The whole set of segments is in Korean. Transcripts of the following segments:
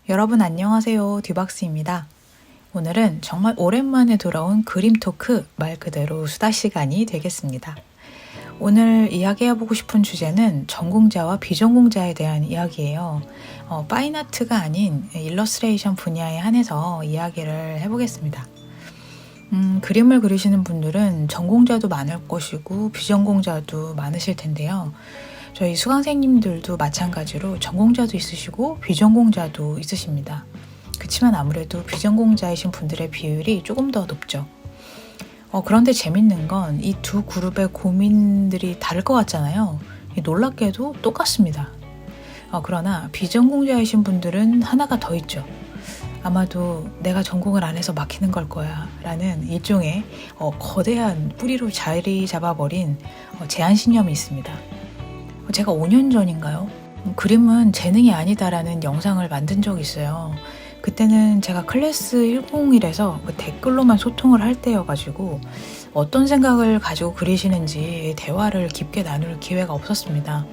여러분 안녕하세요. 듀박스입니다. 오늘은 정말 오랜만에 돌아온 그림 토크 말 그대로 수다 시간이 되겠습니다. 오늘 이야기해보고 싶은 주제는 전공자와 비전공자에 대한 이야기예요. 파인아트가 아닌 일러스트레이션 분야에 한해서 이야기를 해보겠습니다. 그림을 그리시는 분들은 전공자도 많을 것이고 비전공자도 많으실 텐데요. 저희 수강생님들도 마찬가지로 전공자도 있으시고 비전공자도 있으십니다. 그렇지만 아무래도 비전공자이신 분들의 비율이 조금 더 높죠. 그런데 재밌는 건 이 두 그룹의 고민들이 다를 것 같잖아요. 놀랍게도 똑같습니다. 그러나 비전공자이신 분들은 하나가 더 있죠. 아마도 내가 전공을 안 해서 막히는 걸 거야 라는 일종의 거대한 뿌리로 자리 잡아버린 제한신념이 있습니다. 제가 5년 전인가요? 그림은 재능이 아니다라는 영상을 만든 적이 있어요. 그때는 제가 클래스 101에서 댓글로만 소통을 할 때여가지고 어떤 생각을 가지고 그리시는지 대화를 깊게 나눌 기회가 없었습니다.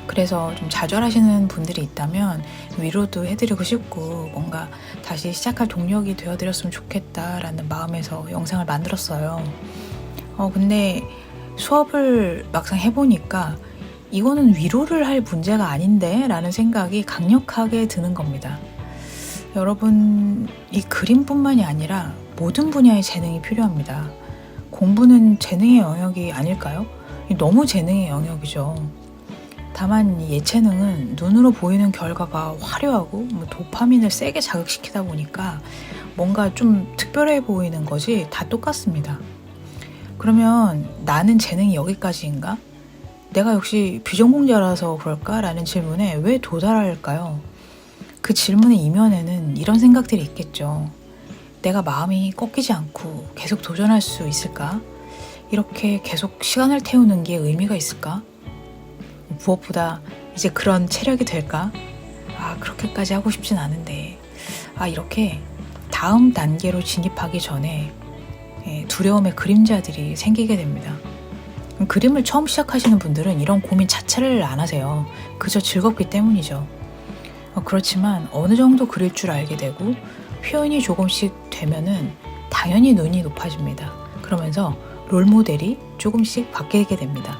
그래서 좀 좌절하시는 분들이 있다면 위로도 해드리고 싶고 뭔가 다시 시작할 동력이 되어드렸으면 좋겠다라는 마음에서 영상을 만들었어요. 근데 수업을 막상 해보니까 이거는 위로를 할 문제가 아닌데 라는 생각이 강력하게 드는 겁니다. 여러분, 이 그림뿐만이 아니라 모든 분야의 재능이 필요합니다. 공부는 재능의 영역이 아닐까요? 너무 재능의 영역이죠. 다만 예체능은 눈으로 보이는 결과가 화려하고 도파민을 세게 자극시키다 보니까 뭔가 좀 특별해 보이는 거지 다 똑같습니다. 그러면 나는 재능이 여기까지인가? 내가 역시 비전공자라서 그럴까? 라는 질문에 왜 도달할까요? 그 질문의 이면에는 이런 생각들이 있겠죠. 내가 마음이 꺾이지 않고 계속 도전할 수 있을까? 이렇게 계속 시간을 태우는 게 의미가 있을까? 무엇보다 이제 그런 체력이 될까? 그렇게까지 하고 싶진 않은데. 이렇게 다음 단계로 진입하기 전에 두려움의 그림자들이 생기게 됩니다. 그림을 처음 시작하시는 분들은 이런 고민 자체를 안 하세요. 그저 즐겁기 때문이죠. 그렇지만 어느 정도 그릴 줄 알게 되고 표현이 조금씩 되면은 당연히 눈이 높아집니다. 그러면서 롤모델이 조금씩 바뀌게 됩니다.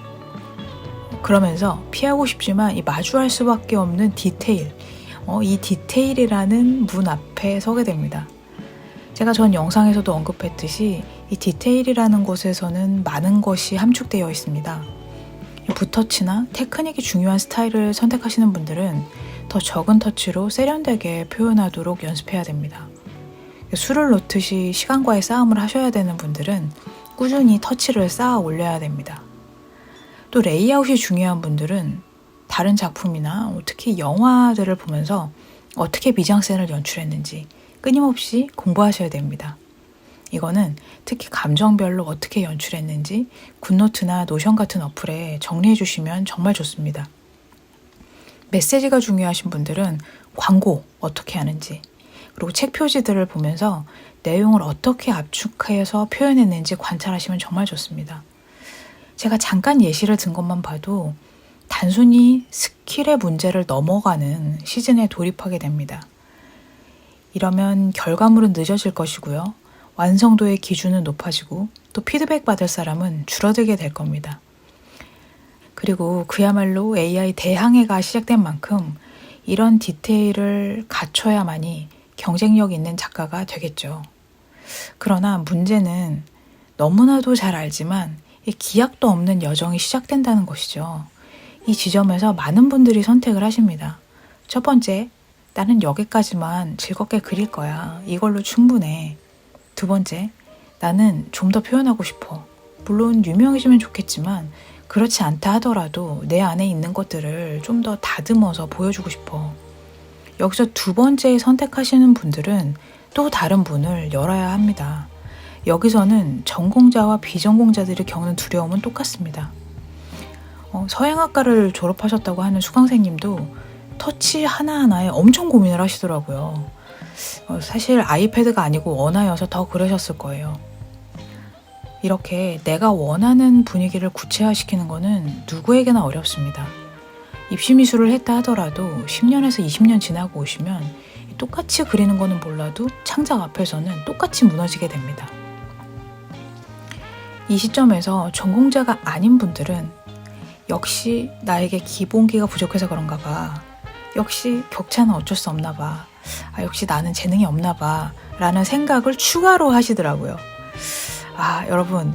그러면서 피하고 싶지만 마주할 수밖에 없는 디테일, 이 디테일이라는 문 앞에 서게 됩니다. 제가 전 영상에서도 언급했듯이 이 디테일이라는 곳에서는 많은 것이 함축되어 있습니다. 붓터치나 테크닉이 중요한 스타일을 선택하시는 분들은 더 적은 터치로 세련되게 표현하도록 연습해야 됩니다. 술을 놓듯이 시간과의 싸움을 하셔야 되는 분들은 꾸준히 터치를 쌓아 올려야 됩니다. 또 레이아웃이 중요한 분들은 다른 작품이나 특히 영화들을 보면서 어떻게 미장센을 연출했는지 끊임없이 공부하셔야 됩니다. 이거는 특히 감정별로 어떻게 연출했는지 굿노트나 노션 같은 어플에 정리해 주시면 정말 좋습니다. 메시지가 중요하신 분들은 광고 어떻게 하는지, 그리고 책 표지들을 보면서 내용을 어떻게 압축해서 표현했는지 관찰하시면 정말 좋습니다. 제가 잠깐 예시를 든 것만 봐도 단순히 스킬의 문제를 넘어가는 시즌에 돌입하게 됩니다. 이러면 결과물은 늦어질 것이고요. 완성도의 기준은 높아지고 또 피드백 받을 사람은 줄어들게 될 겁니다. 그리고 그야말로 AI 대항해가 시작된 만큼 이런 디테일을 갖춰야만이 경쟁력 있는 작가가 되겠죠. 그러나 문제는 너무나도 잘 알지만 기약도 없는 여정이 시작된다는 것이죠. 이 지점에서 많은 분들이 선택을 하십니다. 첫 번째, 나는 여기까지만 즐겁게 그릴 거야. 이걸로 충분해. 두 번째, 나는 좀 더 표현하고 싶어. 물론 유명해지면 좋겠지만 그렇지 않다 하더라도 내 안에 있는 것들을 좀 더 다듬어서 보여주고 싶어. 여기서 두 번째 선택하시는 분들은 또 다른 문을 열어야 합니다. 여기서는 전공자와 비전공자들이 겪는 두려움은 똑같습니다. 서양학과를 졸업하셨다고 하는 수강생님도 터치 하나하나에 엄청 고민을 하시더라고요. 사실 아이패드가 아니고 원화여서 더 그러셨을 거예요. 이렇게 내가 원하는 분위기를 구체화시키는 것은 누구에게나 어렵습니다. 입시 미술을 했다 하더라도 10년에서 20년 지나고 오시면 똑같이 그리는 거는 몰라도 창작 앞에서는 똑같이 무너지게 됩니다. 이 시점에서 전공자가 아닌 분들은 역시 나에게 기본기가 부족해서 그런가 봐. 역시 격차는 어쩔 수 없나 봐. 역시 나는 재능이 없나 봐. 라는 생각을 추가로 하시더라고요. 여러분,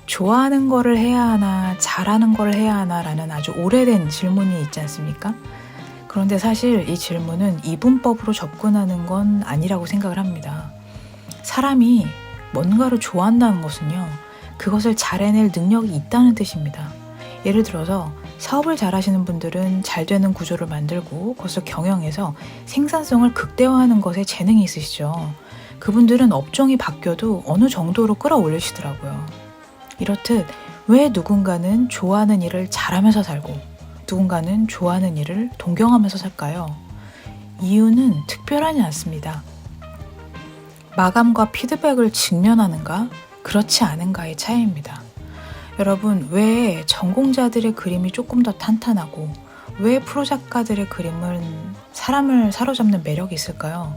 좋아하는 거를 해야 하나, 잘하는 거를 해야 하나 라는 아주 오래된 질문이 있지 않습니까? 그런데 사실 이 질문은 이분법으로 접근하는 건 아니라고 생각을 합니다. 사람이 뭔가를 좋아한다는 것은요, 그것을 잘 해낼 능력이 있다는 뜻입니다. 예를 들어서 사업을 잘하시는 분들은 잘 되는 구조를 만들고 그것을 경영해서 생산성을 극대화하는 것에 재능이 있으시죠. 그분들은 업종이 바뀌어도 어느 정도로 끌어올리시더라고요. 이렇듯 왜 누군가는 좋아하는 일을 잘하면서 살고 누군가는 좋아하는 일을 동경하면서 살까요? 이유는 특별하지 않습니다. 마감과 피드백을 직면하는가, 그렇지 않은가의 차이입니다. 여러분, 왜 전공자들의 그림이 조금 더 탄탄하고 왜 프로작가들의 그림은 사람을 사로잡는 매력이 있을까요?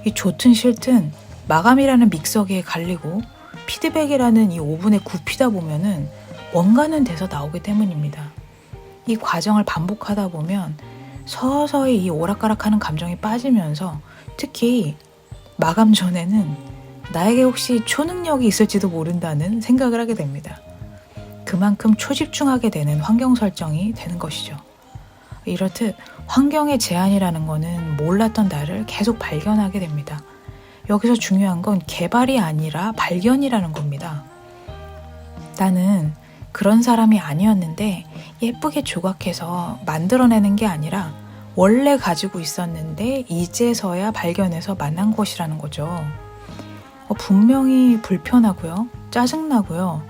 이 좋든 싫든 마감이라는 믹서기에 갈리고 피드백이라는 이 오븐에 굽히다 보면은 뭔가는 돼서 나오기 때문입니다. 이 과정을 반복하다 보면 서서히 이 오락가락하는 감정이 빠지면서 특히 마감 전에는 나에게 혹시 초능력이 있을지도 모른다는 생각을 하게 됩니다. 그만큼 초집중하게 되는 환경 설정이 되는 것이죠. 이렇듯 환경의 제한이라는 것은 몰랐던 나를 계속 발견하게 됩니다. 여기서 중요한 건 개발이 아니라 발견이라는 겁니다. 나는 그런 사람이 아니었는데 예쁘게 조각해서 만들어내는 게 아니라 원래 가지고 있었는데 이제서야 발견해서 만난 것이라는 거죠. 분명히 불편하고요. 짜증나고요.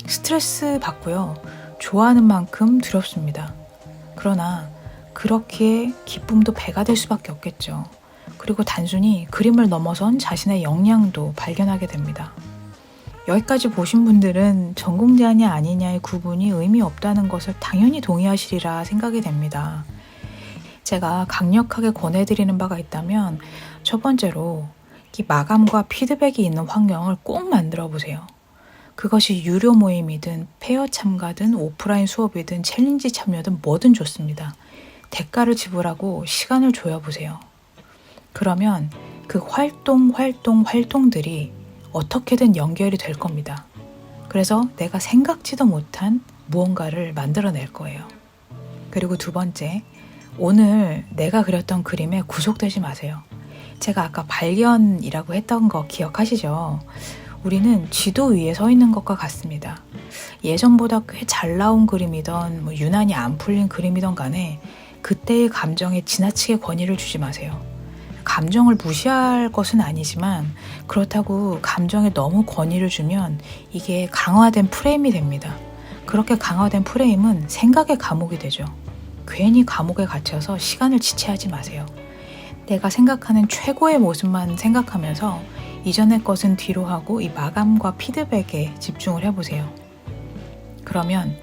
스트레스 받고요. 좋아하는 만큼 두렵습니다. 그러나 그렇기에 기쁨도 배가 될 수밖에 없겠죠. 그리고 단순히 그림을 넘어선 자신의 역량도 발견하게 됩니다. 여기까지 보신 분들은 전공자냐 아니냐의 구분이 의미 없다는 것을 당연히 동의하시리라 생각이 됩니다. 제가 강력하게 권해드리는 바가 있다면 첫 번째로 이 마감과 피드백이 있는 환경을 꼭 만들어 보세요. 그것이 유료 모임이든 페어 참가든 오프라인 수업이든 챌린지 참여든 뭐든 좋습니다. 대가를 지불하고 시간을 줘보세요. 그러면 그 활동들이 어떻게든 연결이 될 겁니다. 그래서 내가 생각지도 못한 무언가를 만들어낼 거예요. 그리고 두 번째, 오늘 내가 그렸던 그림에 구속되지 마세요. 제가 아까 발견이라고 했던 거 기억하시죠? 우리는 지도 위에 서 있는 것과 같습니다. 예전보다 꽤 잘 나온 그림이던 유난히 안 풀린 그림이던 간에 그때의 감정에 지나치게 권위를 주지 마세요. 감정을 무시할 것은 아니지만 그렇다고 감정에 너무 권위를 주면 이게 강화된 프레임이 됩니다. 그렇게 강화된 프레임은 생각의 감옥이 되죠. 괜히 감옥에 갇혀서 시간을 지체하지 마세요. 내가 생각하는 최고의 모습만 생각하면서 이전의 것은 뒤로 하고 이 마감과 피드백에 집중을 해보세요. 그러면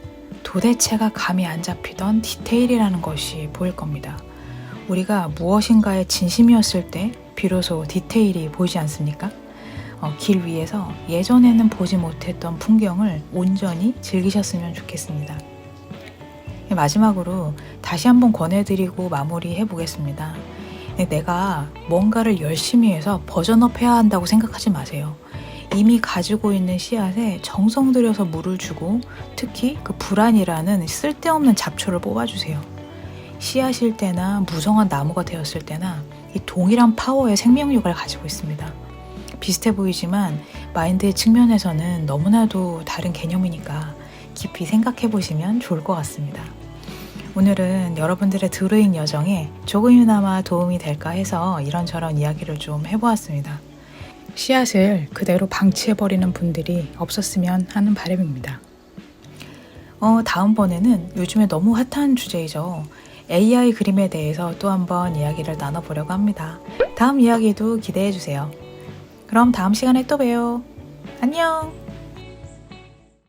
도대체가 감이 안 잡히던 디테일이라는 것이 보일 겁니다. 우리가 무엇인가에 진심이었을 때 비로소 디테일이 보이지 않습니까? 길 위에서 예전에는 보지 못했던 풍경을 온전히 즐기셨으면 좋겠습니다. 마지막으로 다시 한번 권해드리고 마무리해 보겠습니다. 내가 뭔가를 열심히 해서 버전업 해야 한다고 생각하지 마세요. 이미 가지고 있는 씨앗에 정성 들여서 물을 주고 특히 그 불안이라는 쓸데없는 잡초를 뽑아주세요. 씨앗일 때나 무성한 나무가 되었을 때나 이 동일한 파워의 생명력을 가지고 있습니다. 비슷해 보이지만 마인드의 측면에서는 너무나도 다른 개념이니까 깊이 생각해 보시면 좋을 것 같습니다. 오늘은 여러분들의 드로잉 여정에 조금이나마 도움이 될까 해서 이런저런 이야기를 좀 해보았습니다. 씨앗을 그대로 방치해버리는 분들이 없었으면 하는 바람입니다. 다음번에는 요즘에 너무 핫한 주제이죠. AI 그림에 대해서 또 한번 이야기를 나눠보려고 합니다. 다음 이야기도 기대해주세요. 그럼 다음 시간에 또 봬요. 안녕!